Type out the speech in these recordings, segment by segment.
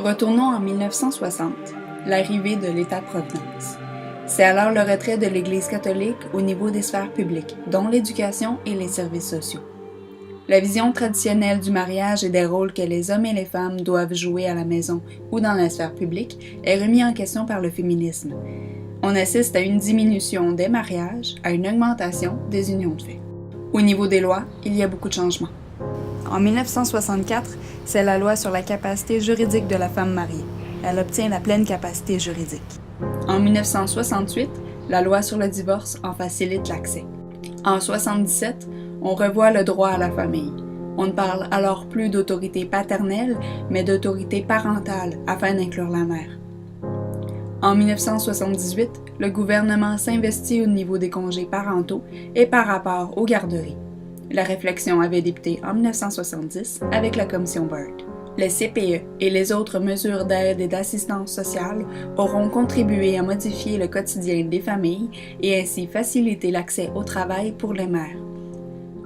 Retournons en 1960, l'arrivée de l'État-providence. C'est alors le retrait de l'Église catholique au niveau des sphères publiques, dont l'éducation et les services sociaux. La vision traditionnelle du mariage et des rôles que les hommes et les femmes doivent jouer à la maison ou dans la sphère publique est remis en question par le féminisme. On assiste à une diminution des mariages, à une augmentation des unions de fait. Au niveau des lois, il y a beaucoup de changements. En 1964, c'est la loi sur la capacité juridique de la femme mariée. Elle obtient la pleine capacité juridique. En 1968, la loi sur le divorce en facilite l'accès. En 1977, on revoit le droit à la famille. On ne parle alors plus d'autorité paternelle, mais d'autorité parentale afin d'inclure la mère. En 1978, le gouvernement s'investit au niveau des congés parentaux et par rapport aux garderies. La réflexion avait débuté en 1970 avec la commission Byrd. Les CPE et les autres mesures d'aide et d'assistance sociale auront contribué à modifier le quotidien des familles et ainsi faciliter l'accès au travail pour les mères.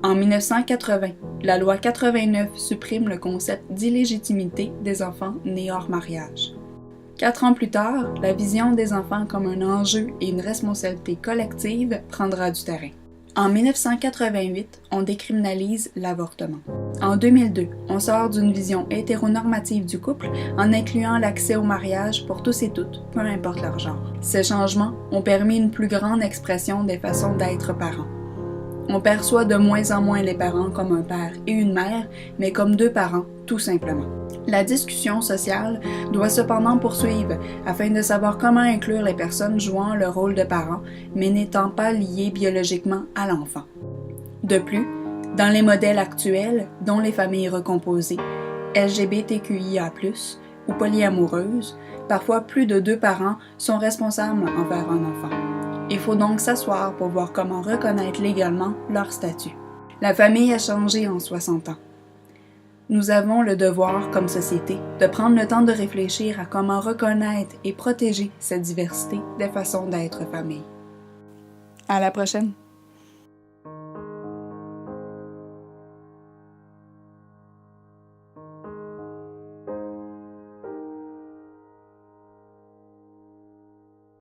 En 1980, la loi 89 supprime le concept d'illégitimité des enfants nés hors mariage. 4 ans plus tard, la vision des enfants comme un enjeu et une responsabilité collective prendra du terrain. En 1988, on décriminalise l'avortement. En 2002, on sort d'une vision hétéronormative du couple en incluant l'accès au mariage pour tous et toutes, peu importe leur genre. Ces changements ont permis une plus grande expression des façons d'être parents. On perçoit de moins en moins les parents comme un père et une mère, mais comme 2 parents, tout simplement. La discussion sociale doit cependant poursuivre afin de savoir comment inclure les personnes jouant le rôle de parents, mais n'étant pas liées biologiquement à l'enfant. De plus, dans les modèles actuels, dont les familles recomposées, LGBTQIA+, ou polyamoureuses, parfois plus de 2 parents sont responsables envers un enfant. Il faut donc s'asseoir pour voir comment reconnaître légalement leur statut. La famille a changé en 60 ans. Nous avons le devoir, comme société, de prendre le temps de réfléchir à comment reconnaître et protéger cette diversité des façons d'être famille. À la prochaine!